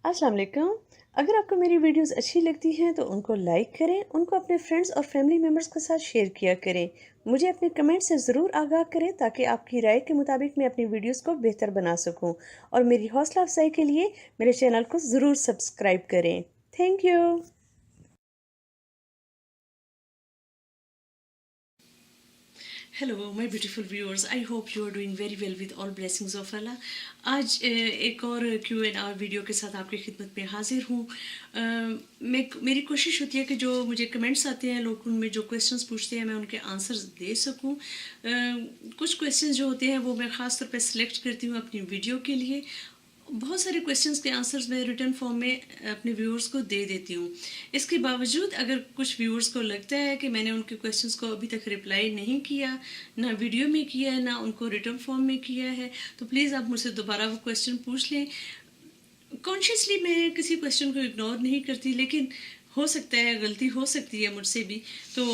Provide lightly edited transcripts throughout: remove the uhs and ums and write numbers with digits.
अस्सलाम वालेकुम। अगर आपको मेरी वीडियोस अच्छी लगती हैं तो उनको लाइक करें, उनको अपने फ्रेंड्स और फैमिली मेम्बर्स के साथ शेयर किया करें। मुझे अपने कमेंट से ज़रूर आगाह करें ताकि आपकी राय के मुताबिक मैं अपनी वीडियोस को बेहतर बना सकूं। और मेरी हौसला अफजाई के लिए मेरे चैनल को ज़रूर सब्सक्राइब करें। Thank you. Hello my beautiful viewers, I hope you are doing very well with all blessings of Allah. आज एक और क्यू एंड आर वीडियो के साथ आपकी खिदमत में हाजिर हूँ। मेरी कोशिश होती है कि जो मुझे कमेंट्स आते हैं, लोग उनमें जो क्वेश्चंस पूछते हैं मैं उनके आंसर्स दे सकूँ। कुछ क्वेश्चंस जो होते हैं वो मैं ख़ास तौर पे सिलेक्ट करती हूँ अपनी वीडियो के लिए। बहुत सारे क्वेश्चंस के आंसर्स मैं रिटर्न फॉर्म में अपने व्यूअर्स को दे देती हूँ। इसके बावजूद अगर कुछ व्यूअर्स को लगता है कि मैंने उनके क्वेश्चंस को अभी तक रिप्लाई नहीं किया, ना वीडियो में किया है, ना उनको रिटर्न फॉर्म में किया है, तो प्लीज़ आप मुझसे दोबारा वो क्वेश्चन पूछ लें। कॉन्शियसली मैं किसी क्वेश्चन को इग्नोर नहीं करती, लेकिन हो सकता है गलती हो सकती है मुझसे भी, तो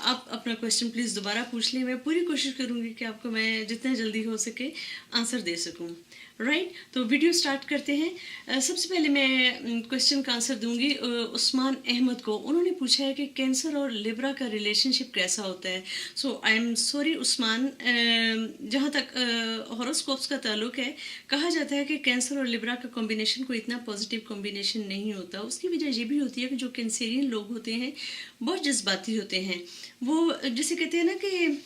आप अपना क्वेश्चन प्लीज़ दोबारा पूछ लें। मैं पूरी कोशिश करूँगी कि आपको मैं जितना जल्दी हो सके आंसर दे सकूँ। राइट, तो वीडियो स्टार्ट करते हैं। सबसे पहले मैं क्वेश्चन का आंसर दूंगी उस्मान अहमद को। उन्होंने पूछा है कि कैंसर और लिब्रा का रिलेशनशिप कैसा होता है। सो आई एम सॉरी उस्मान, जहाँ तक हॉरोस्कोप्स का ताल्लुक है, कहा जाता है कि कैंसर और लिब्रा का कॉम्बिनेशन कोई इतना पॉजिटिव कॉम्बिनेशन नहीं होता। उसकी वजह ये भी होती है कि जो कैंसेरियन लोग होते हैं बहुत जज्बाती होते हैं। वो जैसे कहते हैं ना कि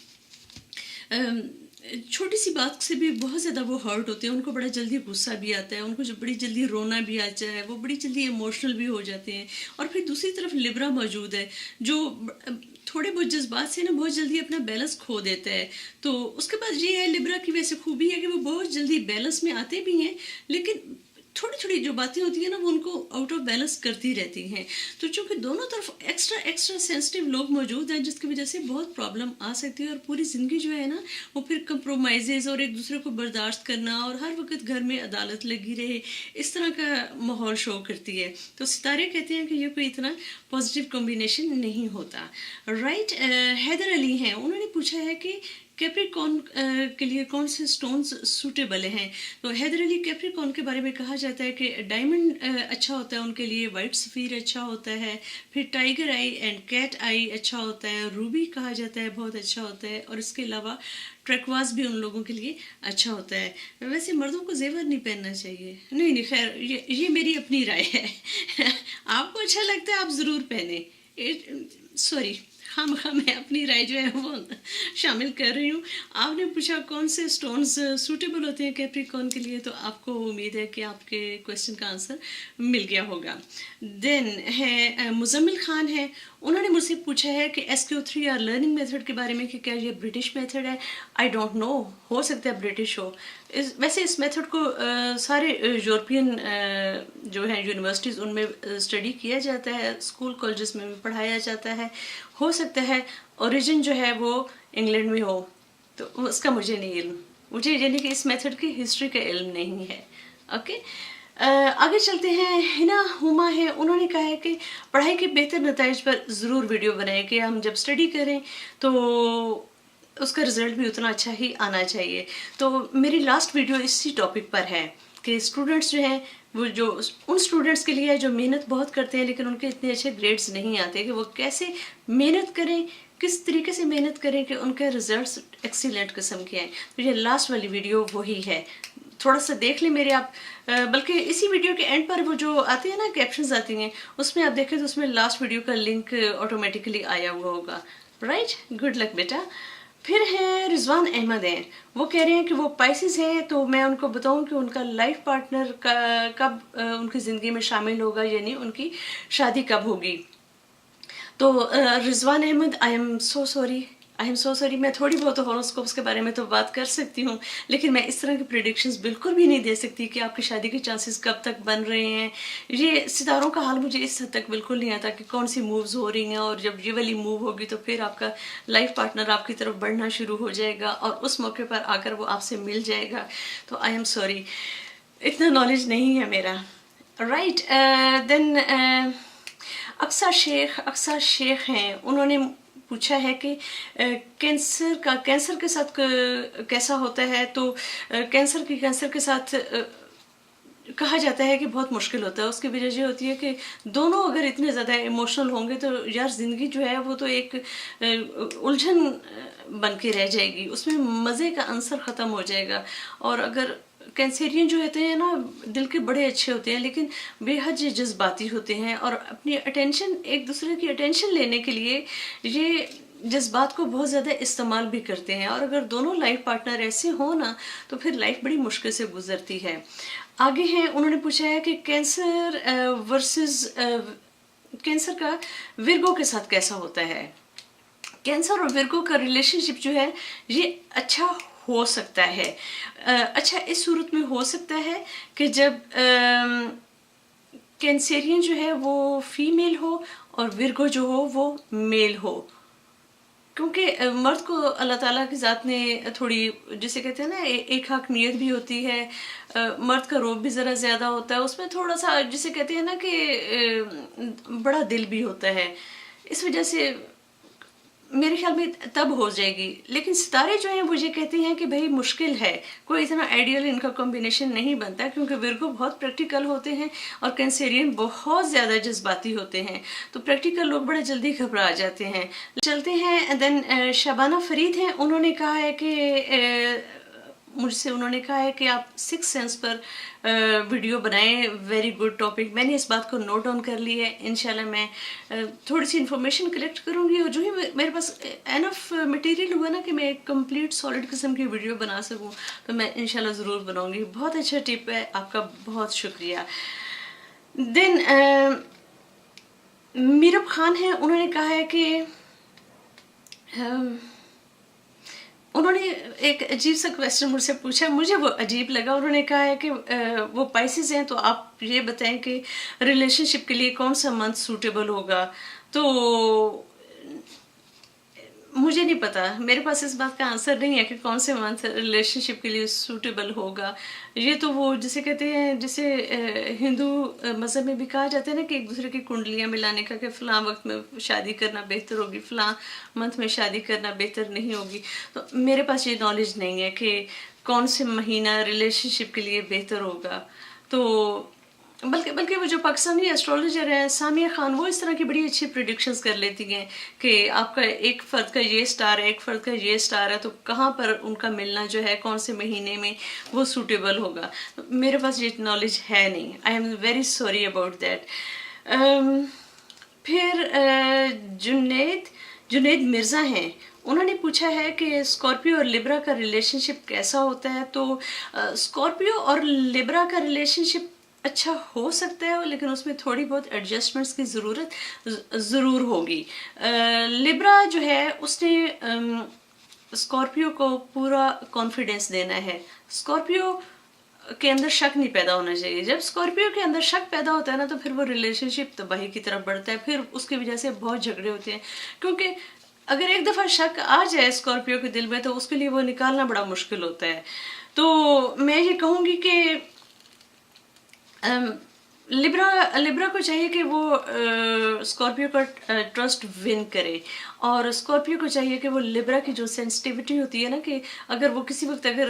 छोटी सी बात से भी बहुत ज़्यादा वो हर्ट होते हैं, उनको बड़ा जल्दी गुस्सा भी आता है, उनको जो बड़ी जल्दी रोना भी आ जाए, वो बड़ी जल्दी इमोशनल भी हो जाते हैं। और फिर दूसरी तरफ लिब्रा मौजूद है जो थोड़े बहुत जज्बात से ना बहुत जल्दी अपना बैलेंस खो देता है। तो उसके बाद ये है, लिब्रा की वैसे खूबी है कि वो बहुत जल्दी बैलेंस में आते भी हैं, लेकिन छोटी छोटी जो बातें होती है ना वो उनको आउट ऑफ बैलेंस करती रहती हैं। तो चूंकि दोनों तरफ एक्स्ट्रा एक्स्ट्रा सेंसिटिव लोग मौजूद हैं, जिसकी वजह से बहुत प्रॉब्लम आ सकती है और पूरी ज़िंदगी जो है ना वो फिर कंप्रोमाइज़ और एक दूसरे को बर्दाश्त करना और हर वक्त घर में अदालत लगी रहे, इस तरह का माहौल शो करती है। तो सितारे कहते हैं कि ये कोई इतना पॉजिटिव कॉम्बिनेशन नहीं होता। राइट, हैदर अली हैं, उन्होंने पूछा है कि कैप्रिकॉर्न के लिए कौन से स्टोन्स सूटेबल हैं। तो हैदर अली, कैप्रिकॉर्न के बारे में कहा जाता है कि डायमंड अच्छा होता है उनके लिए, वाइट सफ़ीर अच्छा होता है, फिर टाइगर आई एंड कैट आई अच्छा होता है, रूबी कहा जाता है बहुत अच्छा होता है, और इसके अलावा ट्रैकवास भी उन लोगों के लिए अच्छा होता है। वैसे मर्दों को जेवर नहीं पहनना चाहिए, नहीं नहीं, खैर ये मेरी अपनी राय है। आपको अच्छा लगता है आप ज़रूर पहने, सॉरी, हाँ मैं अपनी राय जो है वो शामिल कर रही हूँ। आपने पूछा कौन से स्टोन्स सूटेबल होते हैं कैप्रिकॉर्न के लिए, तो आपको उम्मीद है कि आपके क्वेश्चन का आंसर मिल गया होगा। देन है मुजम्मिल खान है, उन्होंने मुझसे पूछा है कि SQ3 या लर्निंग मेथड के बारे में कि क्या ये ब्रिटिश मेथड है। आई डोंट नो, हो सकता है ब्रिटिश हो। वैसे इस मेथड को सारे यूरोपियन जो है यूनिवर्सिटीज़ उनमें स्टडी किया जाता है, स्कूल कॉलेजेस में भी पढ़ाया जाता है। हो सकता है ओरिजिन जो है वो इंग्लैंड में हो, तो उसका मुझे नहीं इल्म, मुझे यानी कि इस मेथड की हिस्ट्री का इल्म नहीं है। ओके, आगे चलते हैं। हिना हुमा है, उन्होंने कहा है कि पढ़ाई के बेहतर नताइज पर ज़रूर वीडियो बनाएं कि हम जब स्टडी करें तो उसका रिज़ल्ट भी उतना अच्छा ही आना चाहिए। तो मेरी लास्ट वीडियो इसी टॉपिक पर है कि स्टूडेंट्स जो हैं वो जो उन स्टूडेंट्स के लिए है जो मेहनत बहुत करते हैं लेकिन उनके इतने अच्छे ग्रेड्स नहीं आते, कि वो कैसे मेहनत करें, किस तरीके से मेहनत करें कि उनके रिजल्ट्स एक्सीलेंट किस्म के आएँ। तो ये लास्ट वाली वीडियो वही है, थोड़ा सा देख लें मेरे आप। बल्कि इसी वीडियो के एंड पर वो जो आती है ना कैप्शंस आती हैं, उसमें आप देखें तो उसमें लास्ट वीडियो का लिंक ऑटोमेटिकली आया हुआ होगा। राइट, गुड लक बेटा। फिर है रिजवान अहमद हैं, वो कह रहे हैं कि वो पाइसेस हैं, तो मैं उनको बताऊं कि उनका लाइफ पार्टनर कब उनकी ज़िंदगी में शामिल होगा, यानी उनकी शादी कब होगी। तो Rizwan Ahmad, I am so sorry, मैं थोड़ी बहुत हॉरोस्कोप्स के बारे में तो बात कर सकती हूँ, लेकिन मैं इस तरह की प्रेडिक्शंस बिल्कुल भी नहीं दे सकती कि आपकी शादी के चांसेस कब तक बन रहे हैं। ये सितारों का हाल मुझे इस हद तक बिल्कुल नहीं आता कि कौन सी मूव्स हो रही हैं, और जब ये वाली मूव होगी तो फिर आपका लाइफ पार्टनर आपकी तरफ बढ़ना शुरू हो जाएगा और उस मौके पर आकर वो आपसे मिल जाएगा। तो आई एम सॉरी, इतना नॉलेज नहीं है मेरा। राइट, देन अक्सर शेख हैं, उन्होंने पूछा है कि कैंसर के साथ कैसा होता है। तो कैंसर के साथ کہا جاتا ہے کہ بہت مشکل ہوتا ہے. اس کی وجہ یہ ہوتی ہے کہ دونوں اگر اتنے زیادہ ایموشنل ہوں گے تو یار زندگی جو ہے وہ تو ایک الجھن بن کے رہ جائے گی, اس میں مزے کا عنصر ختم ہو جائے گا. اور اگر کینسیرین جو ہوتے ہیں نا دل کے بڑے اچھے ہوتے ہیں لیکن بے حد جذباتی ہوتے ہیں, اور اپنی اٹینشن ایک دوسرے کی اٹینشن لینے کے لیے یہ جذبات کو بہت زیادہ استعمال بھی کرتے ہیں. اور اگر دونوں لائف پارٹنر ایسے ہوں نا تو پھر لائف بڑی مشکل سے گزرتی ہے. آگے ہیں, انہوں نے پوچھا ہے کہ کینسر ورسز کینسر کا ورگو کے ساتھ کیسا ہوتا ہے. کینسر اور ورگو کا ریلیشن شپ جو ہے یہ اچھا ہو سکتا ہے. اچھا اس صورت میں ہو سکتا ہے کہ جب کینسیرین جو ہے وہ فیمیل ہو اور ورگو جو ہو وہ میل ہو, کیونکہ مرد کو اللہ تعالیٰ کی ذات نے تھوڑی جسے کہتے ہیں نا ایک حقانیت بھی ہوتی ہے, مرد کا روب بھی ذرا زیادہ ہوتا ہے, اس میں تھوڑا سا جسے کہتے ہیں نا کہ بڑا دل بھی ہوتا ہے, اس وجہ سے میرے خیال میں تب ہو جائے گی. لیکن ستارے جو ہیں وہ یہ کہتے ہیں کہ بھائی مشکل ہے, کوئی اتنا آئیڈیل ان کا کمبینیشن نہیں بنتا, کیونکہ ورگو بہت پریکٹیکل ہوتے ہیں اور کینسیرین بہت زیادہ جذباتی ہوتے ہیں, تو پریکٹیکل لوگ بڑے جلدی گھبرا جاتے ہیں. چلتے ہیں دین شبانہ فرید ہیں, انہوں نے کہا ہے کہ مجھ سے انہوں نے کہا ہے کہ آپ 6 سینس پر ویڈیو بنائیں, ویری گڈ ٹاپک. میں نے اس بات کو نوٹ ڈاؤن کر لی ہے, انشاءاللہ میں تھوڑی سی انفارمیشن کلیکٹ کروں گی, اور جو ہی میرے پاس انف مٹیریل ہوا نا کہ میں ایک کمپلیٹ سالڈ قسم کی ویڈیو بنا سکوں تو میں انشاءاللہ ضرور بناؤں گی. بہت اچھا ٹپ ہے, آپ کا بہت شکریہ. دین میرب خان ہیں, انہوں نے کہا ہے کہ انہوں نے ایک عجیب سا کویسچن مجھ سے پوچھا, مجھے وہ عجیب لگا. انہوں نے کہا ہے کہ وہ پائسز ہیں تو آپ یہ بتائیں کہ ریلیشن شپ کے لیے کون سا منتھ سوٹیبل ہوگا. تو مجھے نہیں پتا, میرے پاس اس بات کا آنسر نہیں ہے کہ کون سے منتھ ریلیشن شپ کے لیے سوٹیبل ہوگا. یہ تو وہ جسے کہتے ہیں, جسے ہندو مذہب میں بھی کہا جاتا ہے نا کہ ایک دوسرے کی کنڈلیاں ملانے کا, کہ فلاں وقت میں شادی کرنا بہتر ہوگی, فلاں منتھ میں شادی کرنا بہتر نہیں ہوگی. تو میرے پاس یہ نالج نہیں ہے کہ کون سے مہینہ ریلیشن شپ کے لیے بہتر ہوگا. تو بلکہ وہ جو پاکستانی ایسٹرولوجر ہے سامیہ خان, وہ اس طرح کی بڑی اچھی پریڈکشنز کر لیتی ہیں کہ آپ کا ایک فرد کا یہ سٹار ہے, ایک فرد کا یہ سٹار ہے, تو کہاں پر ان کا ملنا جو ہے کون سے مہینے میں وہ سوٹیبل ہوگا. میرے پاس یہ نالج ہے نہیں, I am very sorry about that. پھر جنید مرزا ہیں, انہوں نے پوچھا ہے کہ اسکارپیو اور لیبرا کا ریلیشن شپ کیسا ہوتا ہے. تو اسکارپیو اور لیبرا کا ریلیشن شپ اچھا ہو سکتا ہے, لیکن اس میں تھوڑی بہت ایڈجسٹمنٹس کی ضرورت ضرور ہوگی. لیبرا جو ہے اس نے اسکارپیو کو پورا کانفیڈنس دینا ہے. اسکارپیو کے اندر شک نہیں پیدا ہونا چاہیے. جب اسکارپیو کے اندر شک پیدا ہوتا ہے نا تو پھر وہ ریلیشن شپ تباہی کی طرف بڑھتا ہے, پھر اس کی وجہ سے بہت جھگڑے ہوتے ہیں. کیونکہ اگر ایک دفعہ شک آ جائے اسکارپیو کے دل میں تو اس کے لیے وہ نکالنا بڑا مشکل ہوتا ہے. تو میں یہ کہوں گی کہ لیبرا کو چاہیے کہ وہ اسکارپیو کا ٹرسٹ ون کرے, اور اسکارپیو کو چاہیے کہ وہ لیبرا کی جو سینسٹیوٹی ہوتی ہے نا کہ اگر وہ کسی وقت اگر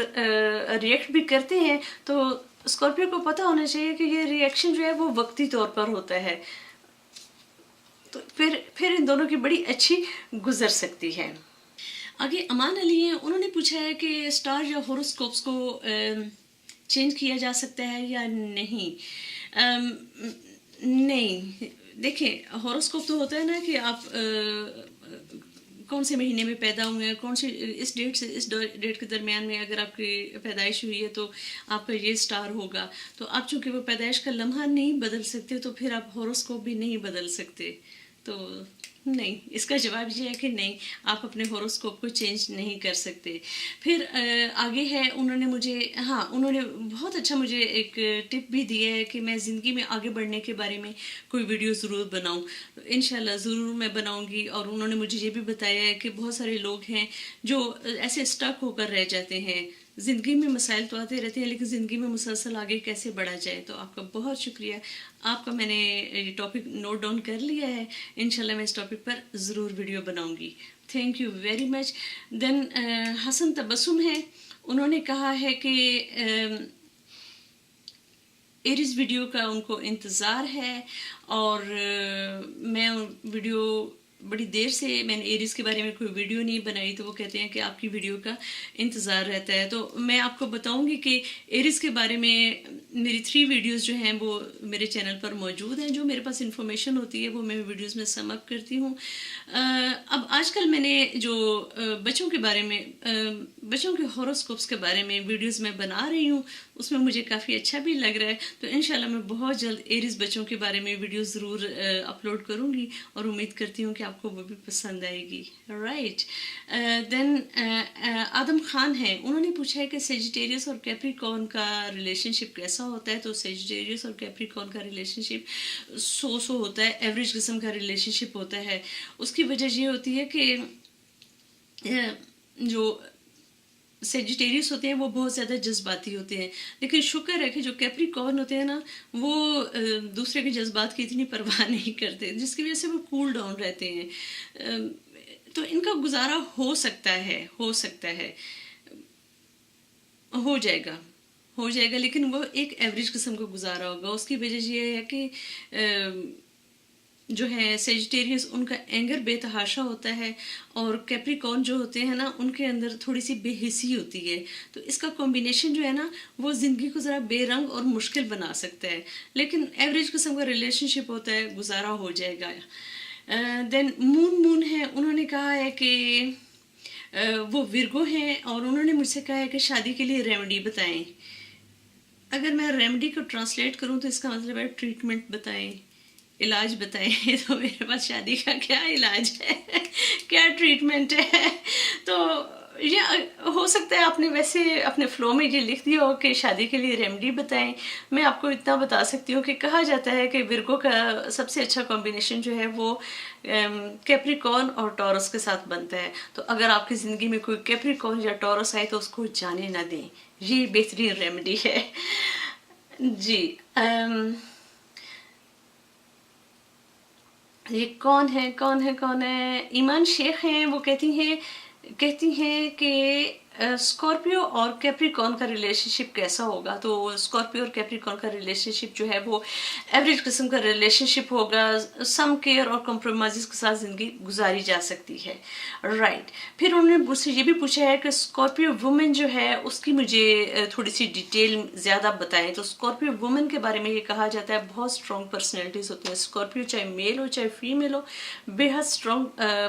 ریئیکٹ بھی کرتے ہیں تو اسکارپیو کو پتہ ہونا چاہیے کہ یہ ریئیکشن جو ہے وہ وقتی طور پر ہوتا ہے. تو پھر ان دونوں کی بڑی اچھی گزر سکتی ہے. آگے امان علی ہیں, انہوں نے پوچھا ہے کہ اسٹار یا ہوروسکوپس کو چینج کیا جا سکتا ہے یا نہیں. نہیں, دیکھیں ہوروسکوپ تو ہوتا ہے نا کہ آپ کون سے مہینے میں پیدا ہوئے ہیں, کون سی اس ڈیٹ سے اس ڈیٹ کے درمیان میں اگر آپ کی پیدائش ہوئی ہے تو آپ کا یہ سٹار ہوگا. تو آپ چونکہ وہ پیدائش کا لمحہ نہیں بدل سکتے تو پھر آپ ہوروسکوپ بھی نہیں بدل سکتے. تو نہیں, اس کا جواب یہ ہے کہ نہیں, آپ اپنے ہوروسکوپ کو چینج نہیں کر سکتے. پھر آگے ہے, انہوں نے بہت اچھا مجھے ایک ٹپ بھی دیا ہے کہ میں زندگی میں آگے بڑھنے کے بارے میں کوئی ویڈیو ضرور بناؤں. انشاءاللہ ضرور میں بناؤں گی. اور انہوں نے مجھے یہ بھی بتایا ہے کہ بہت سارے لوگ ہیں جو ایسے اسٹک ہو کر رہ جاتے ہیں. زندگی میں مسائل تو آتے رہتے ہیں لیکن زندگی میں مسلسل آگے کیسے بڑھا جائے. تو آپ کا بہت شکریہ, آپ کا میں نے یہ ٹاپک نوٹ ڈاؤن کر لیا ہے. انشاءاللہ میں اس ٹاپک پر ضرور ویڈیو بناؤں گی. Thank you very much. دین حسن تبسم ہے, انہوں نے کہا ہے کہ एरीज वीडियो का उनको इंतज़ार है और मैं वीडियो बड़ी देर से मैंने एरीज के बारे में कोई वीडियो नहीं बनाई, तो वो कहते हैं कि आपकी वीडियो का इंतज़ार रहता है। तो मैं आपको बताऊंगी कि एरीज के बारे में मेरी 3 वीडियोस जो हैं वो मेरे चैनल पर मौजूद हैं। जो मेरे पास इंफॉर्मेशन होती है वो मैं वीडियोस में सम अप करती हूँ। अब आजकल मैंने जो बच्चों के बारे में बच्चों के हॉरोस्कोप्स के बारे में वीडियोस मैं बना रही हूँ, उसमें मुझे काफ़ी अच्छा भी लग रहा है। तो इंशाल्लाह मैं बहुत जल्द एरीज बच्चों के बारे में वीडियो ज़रूर अपलोड करूँगी और उम्मीद करती हूँ कि आपको वो भी पसंद आएगी। राइट, देन आदम खान है, उन्होंने पूछा है कि सेजिटेरियस और कैप्रिकॉर्न का रिलेशनशिप कैसा होता है। तो सेजिटेरियस और कैप्रिकॉर्न का रिलेशनशिप सो होता है, एवरेज किस्म का रिलेशनशिप होता है। उसकी वजह ये होती है कि जो सेजिटेरियस होते हैं वो बहुत ज़्यादा जज्बाती होते हैं, लेकिन शुक्र है कि जो कैप्रिकॉर्न होते हैं ना वो दूसरे के जज्बात की इतनी परवाह नहीं करते, जिसकी वजह से वो कूल डाउन रहते हैं। तो इनका गुजारा हो सकता है हो जाएगा, लेकिन वो एक एवरेज किस्म का गुजारा होगा। उसकी वजह ये है कि जो है सेजिटेरियस उनका एंगर बेतहाशा होता है और कैप्रिकॉर्न जो होते हैं ना उनके अंदर थोड़ी सी बेहिसी होती है। तो इसका कॉम्बिनेशन जो है ना वो ज़िंदगी को ज़रा बेरंग और मुश्किल बना सकता है, लेकिन एवरेज किस्म का रिलेशनशिप होता है, गुजारा हो जाएगा। देन मून है, उन्होंने कहा है कि वो विर्गो हैं और उन्होंने मुझसे कहा है कि शादी के लिए रेमेडी बताएं। अगर मैं रेमेडी को ट्रांसलेट करूं तो इसका मतलब है ट्रीटमेंट बताएं, इलाज बताएं। तो मेरे पास शादी का क्या इलाज है, क्या ट्रीटमेंट है? तो ये हो सकता है आपने वैसे अपने फ्लो में ये लिख दिया हो कि शादी के लिए रेमेडी बताएं। मैं आपको इतना बता सकती हूँ कि कहा जाता है कि विर्गो का सबसे अच्छा कॉम्बिनेशन जो है वो कैप्रिकॉर्न और टॉरस के साथ बनता है। तो अगर आपकी ज़िंदगी में कोई कैप्रिकॉर्न या टॉरस आए तो उसको जाने ना दें, ये बेहतरीन रेमेडी है जी। ये कौन है? ईमान शेख हैं, वो कहती हैं कि स्कॉर्पियो और कैप्रिकॉर्न का रिलेशनशिप कैसा होगा। तो स्कॉर्पियो और कैप्रिकॉर्न का रिलेशनशिप जो है वो एवरेज किस्म का रिलेशनशिप होगा, सम केयर और कॉम्प्रोमाइज़ के साथ ज़िंदगी गुजारी जा सकती है। राइट, फिर उन्होंने मुझसे ये भी पूछा है कि स्कॉर्पियो वुमेन जो है उसकी मुझे थोड़ी सी डिटेल ज़्यादा बताएं। तो स्कॉर्पियो वुमेन के बारे में ये कहा जाता है बहुत स्ट्रॉन्ग पर्सनैलिटीज़ होती हैं। स्कॉर्पियो चाहे मेल हो चाहे फीमेल हो, बेहद स्ट्रॉन्ग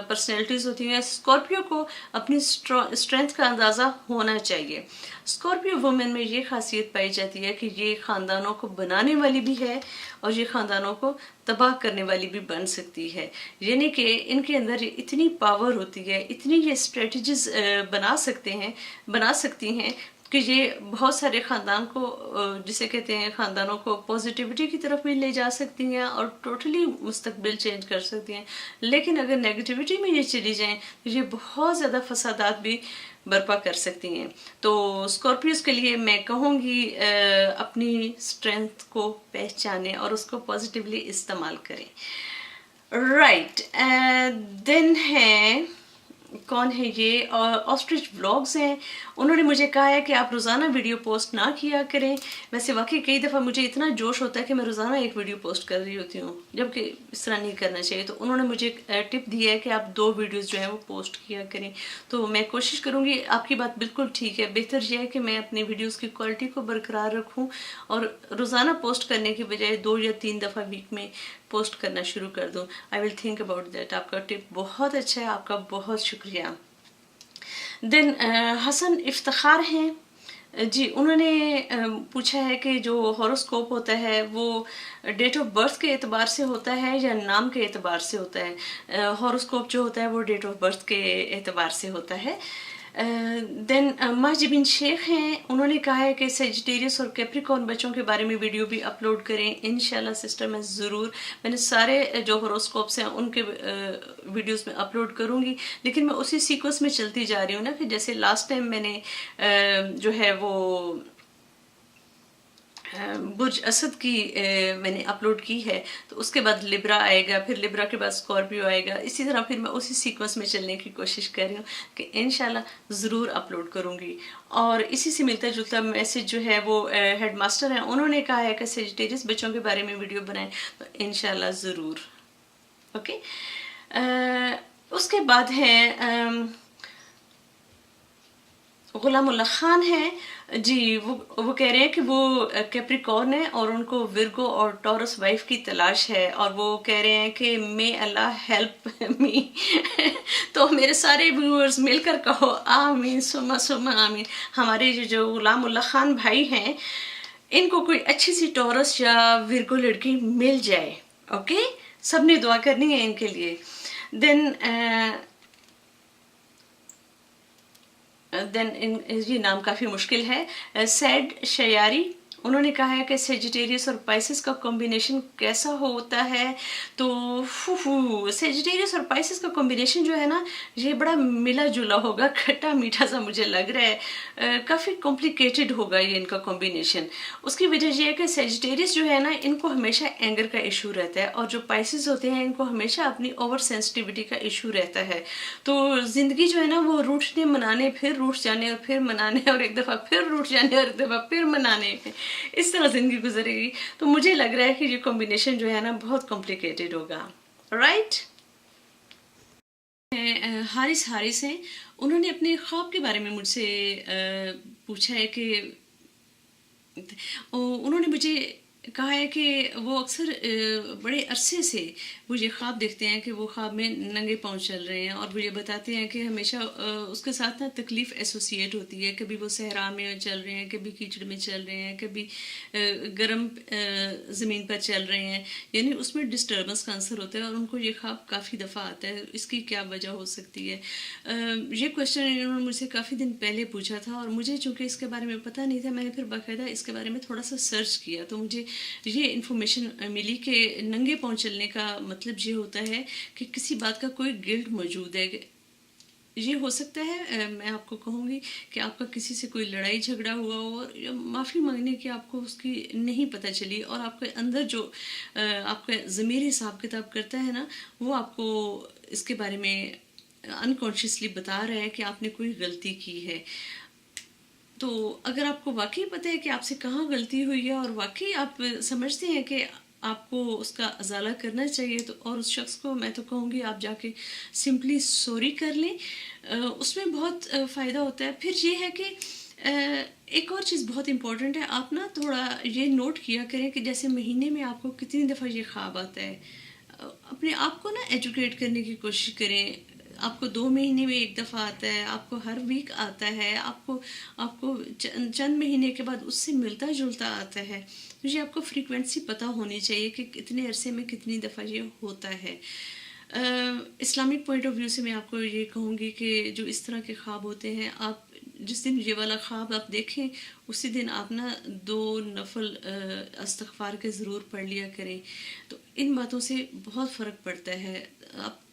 पर्सनैलिटीज़ होती हैं। स्कॉर्पियो को अपनी स्ट्रेंथ का अंदाज़ा होना चाहिए। स्कॉर्पियो वुमेन में ये खासियत पाई जाती है कि ये ख़ानदानों को बनाने वाली भी है और ये ख़ानदानों को तबाह करने वाली भी बन सकती है। यानी कि इनके अंदर इतनी पावर होती है, इतनी ये स्ट्रेटजीज बना सकती हैं कि ये बहुत सारे ख़ानदान को जिसे कहते हैं ख़ानदानों को पॉजिटिविटी की तरफ भी ले जा सकती हैं और टोटली मुस्तकबिल चेंज कर सकती हैं। लेकिन अगर नेगेटिविटी में ये चली जाएं तो ये बहुत ज़्यादा फसादात भी बर्पा कर सकती हैं। तो स्कॉर्पियोज के लिए मैं कहूँगी अपनी स्ट्रेंथ को पहचानें और उसको पॉजिटिवली इस्तेमाल करें। राइट, देन है कौन है ये? ऑस्ट्रिच व्लॉग्स हैं, उन्होंने मुझे कहा है कि आप रोज़ाना वीडियो पोस्ट ना किया करें। वैसे वाकई कई दफ़ा मुझे इतना जोश होता है कि मैं रोज़ाना एक वीडियो पोस्ट कर रही होती हूँ, जबकि इस तरह नहीं करना चाहिए। तो उन्होंने मुझे टिप दी है कि आप 2 वीडियोज़ जो हैं वो पोस्ट किया करें। तो मैं कोशिश करूँगी। आपकी बात बिल्कुल ठीक है, बेहतर यह है कि मैं अपनी वीडियोज़ की क्वालिटी को बरकरार रखूँ और रोज़ाना पोस्ट करने के बजाय 2 या 3 दफ़ा वीक में पोस्ट करना शुरू कर दूँ। I will think about that. आपका टिप बहुत अच्छा है, आपका बहुत शुक्रिया। देन हसन इफ्तिखार हैं जी, उन्होंने पूछा है कि जो हॉरोस्कोप होता है वो डेट ऑफ बर्थ के एतबार से होता है या नाम के एतबार से होता है। हॉरोस्कोप जो होता है वो डेट ऑफ बर्थ के एतबार से होता है। देन माजिबिन शेख हैं, उन्होंने कहा है कि सेजिटेरियस और कैप्रिकॉर्न बच्चों के बारे में वीडियो भी अपलोड करें। इंशाल्लाह सिस्टर मैं ज़रूर, मैंने सारे जो हॉरोस्कोप्स हैं उनके वीडियोस में अपलोड करूँगी, लेकिन मैं उसी सीक्वेंस में चलती जा रही हूँ ना कि जैसे लास्ट टाइम मैंने जो है वो برج اسد کی میں نے اپلوڈ کی ہے، تو اس کے بعد لبرا آئے گا، پھر لبرا کے بعد اسکارپیو آئے گا، اسی طرح پھر میں اسی سیکوینس میں چلنے کی کوشش کر رہی ہوں کہ انشاءاللہ ضرور اپلوڈ کروں گی۔ اور اسی سے ملتا جلتا میسج جو ہے وہ ہیڈ ماسٹر ہیں، انہوں نے کہا ہے کہ سیجیٹیریس بچوں کے بارے میں ویڈیو بنائیں، تو انشاءاللہ ضرور۔ اوکے، اس کے بعد ہیں غلام اللہ خان ہیں جی، وہ کہہ رہے ہیں کہ وہ کیپریکارن ہے اور ان کو ورگو اور ٹورس وائف کی تلاش ہے، اور وہ کہہ رہے ہیں کہ may اللہ ہیلپ می۔ تو میرے سارے ویورز مل کر کہو آمین ثم آمین۔ ہمارے جو غلام اللہ خان بھائی ہیں، ان کو کوئی اچھی سی ٹورس یا ورگو لڑکی مل جائے۔ اوکے، سب نے دعا کرنی ہے ان کے لیے۔ دین یہ نام کافی مشکل ہے، سیڈ شیاری، انہوں نے کہا ہے کہ سیجیٹیریس اور پائسس کا کمبینیشن کیسا ہوتا ہے؟ تو سیجیٹیریس اور پائسس کا کمبینیشن جو ہے نا، یہ بڑا ملا جلا ہوگا، کھٹا میٹھا سا مجھے لگ رہا ہے، کافی کمپلیکیٹڈ ہوگا یہ ان کا کمبینیشن۔ اس کی وجہ یہ ہے کہ سیجیٹیریس جو ہے نا، ان کو ہمیشہ اینگر کا ایشو رہتا ہے، اور جو پائسس ہوتے ہیں ان کو ہمیشہ اپنی اوور سینسٹیوٹی کا ایشو رہتا ہے۔ تو زندگی جو ہے نا، وہ روٹنے منانے، پھر روٹ جانے اور پھر منانے، اور ایک دفعہ پھر روٹ جانے اور ایک دفعہ پھر منانے، اس طرح زندگی گزرے گی۔ تو مجھے لگ رہا ہے کہ یہ کمبینیشن جو ہے نا بہت کمپلیکیٹڈ ہوگا، رائٹ؟ حارث ہیں، انہوں نے اپنے خواب کے بارے میں مجھ سے پوچھا ہے کہ انہوں نے مجھے کہا ہے کہ وہ اکثر بڑے عرصے سے وہ یہ خواب دیکھتے ہیں کہ وہ خواب میں ننگے پاؤں چل رہے ہیں، اور وہ یہ بتاتے ہیں کہ ہمیشہ اس کے ساتھ نا تکلیف ایسوسیٹ ہوتی ہے، کبھی وہ صحرا میں چل رہے ہیں، کبھی کیچڑ میں چل رہے ہیں، کبھی گرم زمین پر چل رہے ہیں، یعنی اس میں ڈسٹربنس کا عنصر ہوتا ہے، اور ان کو یہ خواب کافی دفعہ آتا ہے۔ اس کی کیا وجہ ہو سکتی ہے؟ یہ کویشچن انہوں نے مجھ سے کافی دن پہلے پوچھا تھا، اور مجھے چونکہ اس کے بارے میں پتہ نہیں تھا، میں نے پھر باقاعدہ اس کے بارے میں تھوڑا سا سرچ کیا، تو مجھے یہ انفارمیشن ملی کہ ننگے پاؤں چلنے کا مطلب یہ ہوتا ہے کہ کسی بات کا کوئی گلٹ موجود ہے۔ یہ ہو سکتا ہے، میں آپ کو کہوں گی کہ آپ کا کسی سے کوئی لڑائی جھگڑا ہوا ہو، اور معافی مانگنے کی آپ کو اس کی نہیں پتہ چلی، اور آپ کے اندر جو آپ کا ضمیر حساب کتاب کرتا ہے نا، وہ آپ کو اس کے بارے میں انکانشیسلی بتا رہا ہے کہ آپ نے کوئی غلطی کی ہے۔ تو اگر آپ کو واقعی پتہ ہے کہ آپ سے کہاں غلطی ہوئی ہے، اور واقعی آپ سمجھتے ہیں کہ آپ کو اس کا ازالہ کرنا چاہیے، تو اور اس شخص کو میں تو کہوں گی آپ جا کے سمپلی سوری کر لیں، اس میں بہت فائدہ ہوتا ہے۔ پھر یہ ہے کہ ایک اور چیز بہت امپورٹنٹ ہے، آپ نا تھوڑا یہ نوٹ کیا کریں کہ جیسے مہینے میں آپ کو کتنی دفعہ یہ خواب آتا ہے، اپنے آپ کو نا ایجوکیٹ کرنے کی کوشش کریں۔ آپ کو 2 مہینے میں ایک دفعہ آتا ہے، آپ کو ہر ویک آتا ہے، آپ کو چند مہینے کے بعد اس سے ملتا جلتا آتا ہے، تو یہ آپ کو فریکوینسی پتہ ہونی چاہیے کہ کتنے عرصے میں کتنی دفعہ یہ ہوتا ہے۔ اسلامک پوائنٹ آف ویو سے میں آپ کو یہ کہوں گی کہ جو اس طرح کے خواب ہوتے ہیں، آپ جس دن یہ والا خواب آپ دیکھیں، اسی دن آپ نا 2 نفل استغفار کے ضرور پڑھ لیا کریں، تو ان باتوں سے بہت فرق پڑتا ہے۔ آپ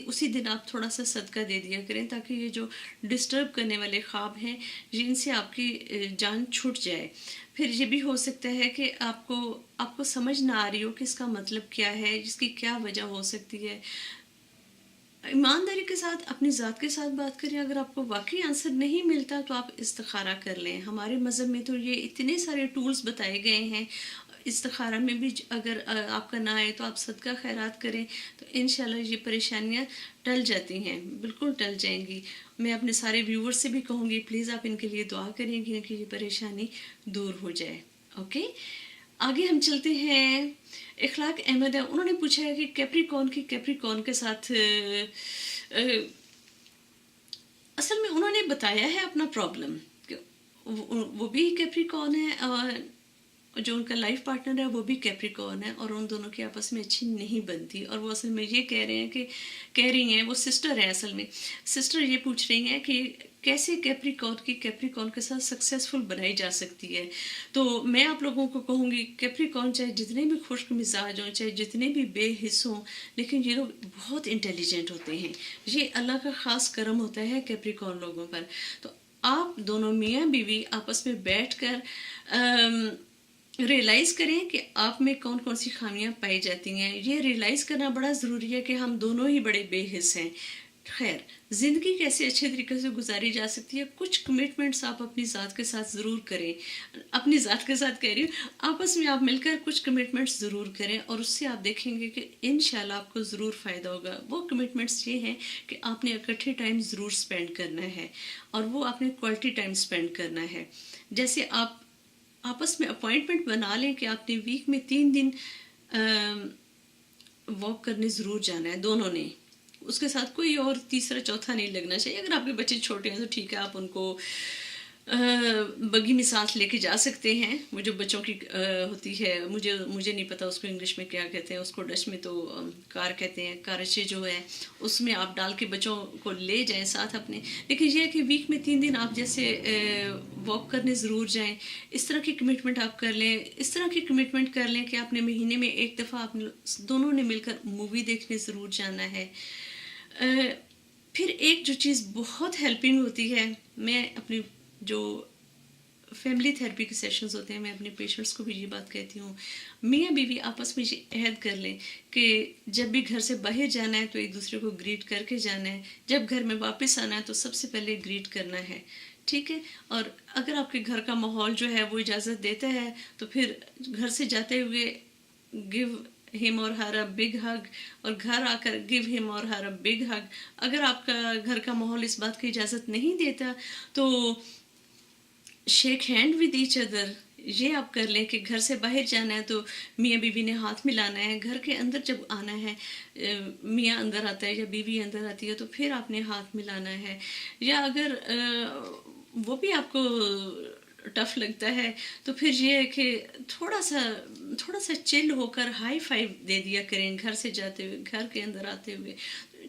اسی دن آپ تھوڑا سا صدقہ دے دیا کریں، تاکہ یہ جو ڈسٹرب کرنے والے خواب ہیں، ان سے آپ کی جان چھوٹ جائے۔ پھر یہ بھی ہو سکتا ہے کہ آپ کو سمجھ نہ آ رہی ہو کہ اس کا مطلب کیا ہے، جس کی کیا وجہ ہو سکتی ہے۔ ایمانداری کے ساتھ اپنی ذات کے ساتھ بات کریں، اگر آپ کو واقعی آنسر نہیں ملتا تو آپ استخارہ کر لیں۔ ہمارے مذہب میں تو یہ اتنے سارے ٹولز بتائے گئے ہیں، استخارہ میں بھی اگر آپ کا نہ آئے تو آپ صدقہ خیرات کریں، تو انشاءاللہ یہ پریشانیاں ٹل جاتی ہیں، بالکل ٹل جائیں گی۔ میں اپنے سارے ویورز سے بھی کہوں گی پلیز آپ ان کے لیے دعا کریں گے کہ یہ پریشانی دور ہو جائے۔ اوکے، آگے ہم چلتے ہیں۔ اخلاق احمد ہے، انہوں نے پوچھا ہے کہ کیپریکارن کے ساتھ اصل میں انہوں نے بتایا ہے اپنا پرابلم، کہ وہ بھی کیپریکارن ہے، اور جو ان کا لائف پارٹنر ہے وہ بھی کیپریکارن ہے، اور ان دونوں کی آپس میں اچھی نہیں بنتی، اور وہ اصل میں یہ کہہ رہی ہیں وہ سسٹر ہیں، اصل میں سسٹر یہ پوچھ رہی ہیں کہ کیسے کیپریکارن کے ساتھ سکسیزفل بنائی جا سکتی ہے۔ تو میں آپ لوگوں کو کہوں گی کیپریکارن چاہے جتنے بھی خشک مزاج ہوں، چاہے جتنے بھی بے حس ہوں، لیکن یہ لوگ بہت انٹیلیجنٹ ہوتے ہیں، یہ اللہ کا خاص کرم ہوتا ہے کیپریکارن لوگوں پر۔ تو آپ دونوں میاں بیوی آپس میں بیٹھ کر रियलाइज़ करें कि आप में कौन कौन सी खामियां पाई जाती हैं। ये रियलाइज़ करना बड़ा ज़रूरी है कि हम दोनों ही बड़े बेहिस हैं। खैर, ज़िंदगी कैसे अच्छे तरीके से गुजारी जा सकती है, कुछ कमिटमेंट्स आप अपनी ज़ात के साथ ज़रूर करें। अपनी ज़ात के साथ कह रही हूँ, आपस में आप मिलकर कुछ कमिटमेंट्स ज़रूर करें और उससे आप देखेंगे कि इंशाल्लाह आपको ज़रूर फ़ायदा होगा। वो कमिटमेंट्स ये हैं कि आपने इकट्ठे टाइम ज़रूर स्पेंड करना है और वो आपने क्वालिटी टाइम स्पेंड करना है। जैसे आप आपस में अपॉइंटमेंट बना लें कि आपने वीक में 3 दिन वॉक करने ज़रूर जाना है दोनों ने। उसके साथ कोई और तीसरा चौथा नहीं लगना चाहिए। अगर आपके बच्चे छोटे हैं तो ठीक है, आप उनको बगी में साथ लेके जा सकते हैं। वो जो बच्चों की होती है, मुझे नहीं पता उसको इंग्लिश में क्या कहते हैं, उसको डच में तो कार कहते हैं, कारचे जो है उसमें आप डाल के बच्चों को ले जाएं साथ अपने। लेकिन ये है कि वीक में 3 दिन आप जैसे वॉक करने ज़रूर जाएं। इस तरह की कमिटमेंट आप कर लें। इस तरह की कमिटमेंट कर लें कि आपने महीने में एक दफ़ा आप दोनों ने मिलकर मूवी देखने ज़रूर जाना है। फिर एक जो चीज़ बहुत हेल्पिंग होती है, मैं अपनी जो फैमिली थेरेपी के सेशंस होते हैं, मैं अपने पेशेंट्स को भी ये बात कहती हूँ, मियाँ बीवी आपस में ये अहद कर लें कि जब भी घर से बाहर जाना है तो एक दूसरे को ग्रीट करके जाना है, जब घर में वापस आना है तो सबसे पहले ग्रीट करना है, ठीक है। और अगर आपके घर का माहौल जो है वो इजाज़त देता है तो फिर घर से जाते हुए गिव हिम और हर अ बिग हग, और घर आकर गिव हिम और हर अ बिग हग। अगर आपका घर का माहौल इस बात की इजाज़त नहीं देता तो shake hand with each other. ये आप कर लें कि घर से बाहर जाना है तो मियाँ बीवी ने हाथ मिलाना है। घर के अंदर जब आना है, मियाँ अंदर आता है या बीवी अंदर आती है तो फिर आपने हाथ मिलाना है। या अगर वो भी आपको टफ लगता है तो फिर ये है कि थोड़ा सा चिल होकर हाई फाइव दे दिया करें घर से जाते हुए, घर के अंदर आते हुए।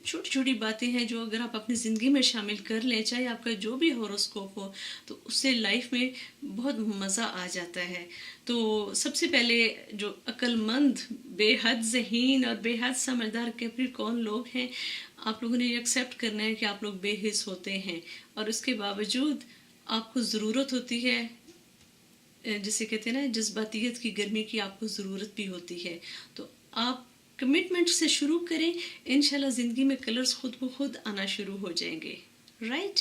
छोटी छोटी बातें हैं जो अगर आप अपनी ज़िंदगी में शामिल कर लें, चाहे आपका जो भी हॉरोस्कोप हो, तो उससे लाइफ में बहुत मज़ा आ जाता है। तो सबसे पहले जो अक्लमंद, बेहद ज़हीन और बेहद समझदार कैप्रिकॉर्न लोग हैं, आप लोगों ने ये एक्सेप्ट करना है कि आप लोग बेहिस होते हैं और उसके बावजूद आपको ज़रूरत होती है, जिसे कहते हैं ना जज्बातियत की गर्मी की आपको ज़रूरत भी होती है। तो आप कमिटमेंट से शुरू करें, इंशाल्लाह ज़िंदगी में कलर्स खुद ब खुद आना शुरू हो जाएंगे, राइट।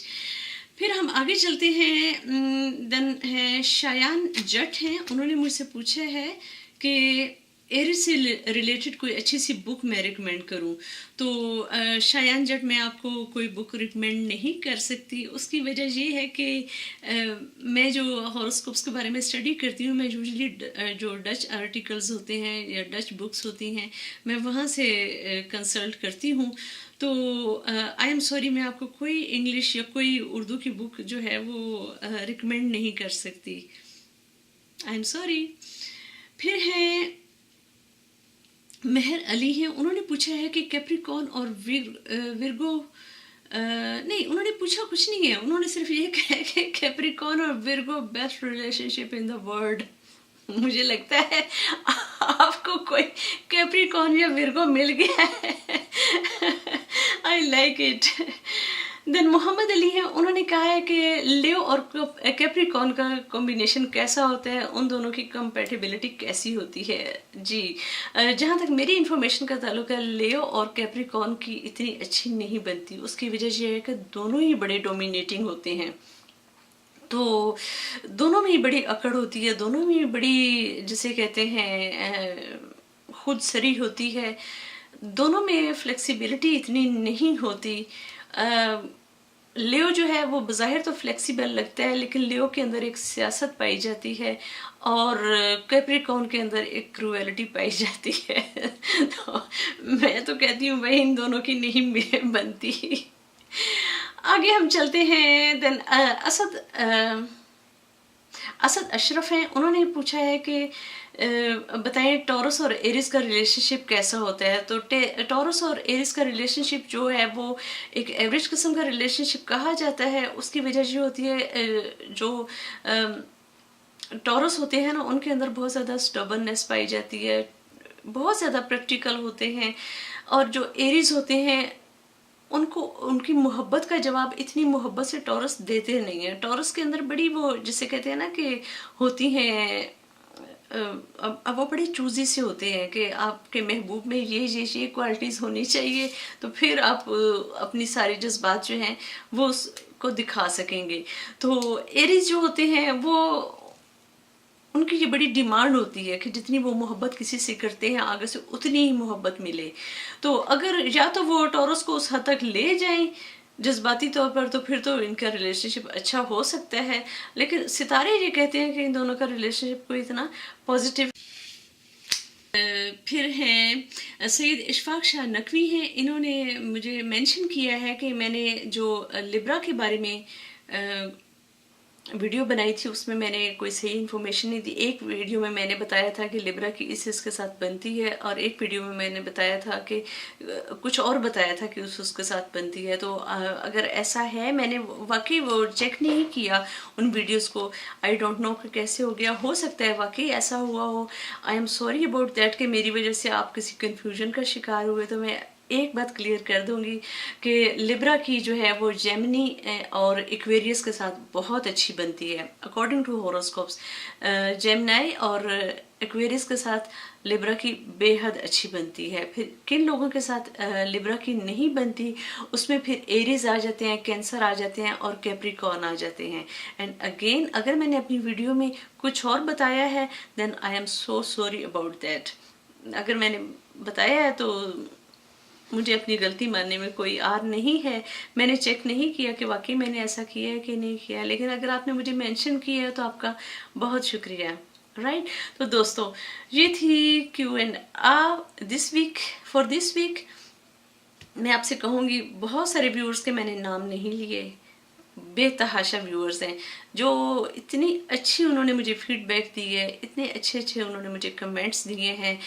फिर हम आगे चलते हैं। देन है शायान जट हैं, उन्होंने मुझसे पूछा है कि एरिस से रिलेटेड कोई अच्छी सी बुक मैं रिकमेंड करूं। तो शायान जट, मैं आपको कोई बुक रिकमेंड नहीं कर सकती। उसकी वजह ये है कि मैं जो हॉरोस्कोप्स के बारे में स्टडी करती हूँ, मैं यूजुअली जो डच आर्टिकल्स होते हैं या डच बुक्स होती हैं, मैं वहाँ से कंसल्ट करती हूँ। तो आई एम सॉरी, मैं आपको कोई इंग्लिश या कोई उर्दू की बुक जो है वो रिकमेंड नहीं कर सकती। I am sorry. फिर है मेहर अली हैं, उन्होंने पूछा है कि कैप्रिकॉर्न और विर्गो नहीं, उन्होंने पूछा कुछ नहीं है, उन्होंने सिर्फ ये कहा है कि कैप्रिकॉर्न और Virgo best relationship in the world. मुझे लगता है आपको कोई कैप्रिकॉर्न या विर्गो मिल गया है। I like it. Then Mohammad Ali हैं, उन्होंने कहा है कि लियो और कैप्रिकॉर्न का कॉम्बिनेशन कैसा होता है, उन दोनों की कंपैटिबिलिटी कैसी होती है। जी, जहाँ तक मेरी इन्फॉर्मेशन का ताल्लुक है, लियो और कैप्रिकॉर्न की इतनी अच्छी नहीं बनती। उसकी वजह यह है कि दोनों ही बड़े डोमिनेटिंग होते हैं, तो दोनों में ही बड़ी अकड़ होती है, दोनों में ही बड़ी जिसे कहते हैं खुद सरी होती है, दोनों में फ्लेक्सिबिलिटी इतनी नहीं होती। लियो जो है वो बज़ाहिर तो फ्लेक्सिबल लगता है, लेकिन लियो के अंदर एक सियासत पाई जाती है और कैप्रिकॉर्न के अंदर एक क्रूएलिटी पाई जाती है। तो मैं तो कहती हूँ भाई इन दोनों की नहीं बनती। आगे हम चलते हैं। देन असद अशरफ हैं, उन्होंने पूछा है कि बताएं टॉरस और एरिस का रिलेशनशिप कैसा होता है। तो टॉरस और एरिस का रिलेशनशिप जो है वो एक एवरेज किस्म का रिलेशनशिप कहा जाता है। उसकी वजह ये होती है जो टॉरस होते हैं ना, उनके अंदर बहुत ज़्यादा स्टबर्ननेस पाई जाती है, बहुत ज़्यादा प्रैक्टिकल होते हैं, और जो एरीज होते हैं उनको उनकी मोहब्बत का जवाब इतनी मोहब्बत से टॉरस देते नहीं है। टॉरस के अंदर बड़ी वो जिसे कहते हैं ना कि होती हैं अब वो बड़े चूज़ी से होते हैं कि आपके महबूब में ये क्वालिटीज़ होनी चाहिए, तो फिर आप अपनी सारी जज्बात जो हैं वो उसको दिखा सकेंगे। तो एरीज जो होते हैं वो, उनकी ये बड़ी डिमांड होती है कि जितनी वो मोहब्बत किसी से करते हैं आगे से उतनी ही मोहब्बत मिले। तो अगर या तो वो टॉरस को उस हद तक ले जाएं जज्बाती तौर पर, तो फिर तो इनका रिलेशनशिप अच्छा हो सकता है। लेकिन सितारे ये कहते हैं कि इन दोनों का रिलेशनशिप कोई इतना पॉजिटिव। फिर हैं सैयद इशफाक शाह नकवी हैं, इन्होंने मुझे मेंशन किया है कि मैंने जो लिब्रा के बारे में वीडियो बनाई थी उसमें मैंने कोई सही इन्फॉर्मेशन नहीं दी। एक वीडियो में मैंने बताया था कि लिब्रा की इसके साथ बनती है, और एक वीडियो में मैंने बताया था कि कुछ और बताया था कि उसके साथ बनती है। तो अगर ऐसा है, मैंने वाकई वो चेक नहीं किया उन वीडियोस को, आई डोंट नो कि कैसे हो गया, हो सकता है वाकई ऐसा हुआ हो। I am sorry about that कि मेरी वजह से आप किसी कन्फ्यूजन का शिकार हुए। तो मैं एक बात क्लियर कर दूंगी कि लिब्रा की जो है वो जेमिनी और एक्वेरियस के साथ बहुत अच्छी बनती है अकॉर्डिंग टू हॉरोस्कोप्स। जेमिनी और एक्वेरियस के साथ लिब्रा की बेहद अच्छी बनती है। फिर किन लोगों के साथ लिब्रा की नहीं बनती, उसमें फिर एरीज आ जाते हैं, कैंसर आ जाते हैं और कैप्रिकॉर्न आ जाते हैं। एंड अगेन, अगर मैंने अपनी वीडियो में कुछ और बताया है then I am so sorry about that. अगर मैंने बताया है तो मुझे अपनी गलती मानने में कोई आर नहीं है। मैंने चेक नहीं किया कि वाकई मैंने ऐसा किया है कि नहीं किया, लेकिन अगर आपने मुझे मेंशन किया है तो आपका बहुत शुक्रिया। राइट, तो दोस्तों ये थी Q&A this week. For this week मैं आपसे कहूँगी, बहुत सारे व्यूअर्स के मैंने नाम नहीं लिए, बेतहाशा व्यूअर्स हैं जो इतनी अच्छी उन्होंने मुझे फीडबैक दी है, इतने अच्छे अच्छे उन्होंने मुझे कमेंट्स दिए हैं,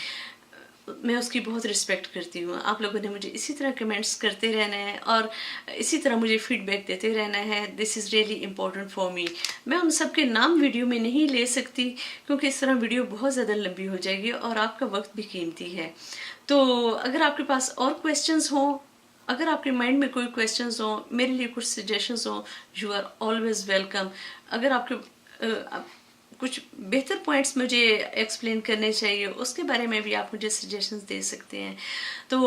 मैं उसकी बहुत रिस्पेक्ट करती हूँ। आप लोगों ने मुझे इसी तरह कमेंट्स करते रहना है और इसी तरह मुझे फीडबैक देते रहना है। This is really important for me. मैं उन सब के नाम वीडियो में नहीं ले सकती क्योंकि इस तरह वीडियो बहुत ज़्यादा लंबी हो जाएगी और आपका वक्त भी कीमती है। तो अगर आपके पास और क्वेश्चंस हों, अगर आपके माइंड में कोई क्वेश्चंस हो, मेरे लिए कुछ सजेशंस हो, यू आर ऑलवेज वेलकम। अगर आपके कुछ बेहतर पॉइंट्स मुझे एक्सप्लेन करने चाहिए, उसके बारे में भी आप मुझे सजेशंस दे सकते हैं। तो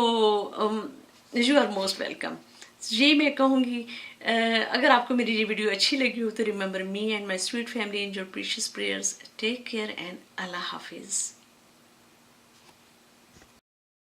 यू आर मोस्ट वेलकम। ये मैं कहूँगी। अगर आपको मेरी ये वीडियो अच्छी लगी हो तो remember me and my sweet family in your precious prayers. Take care and अल्लाह हाफिज़।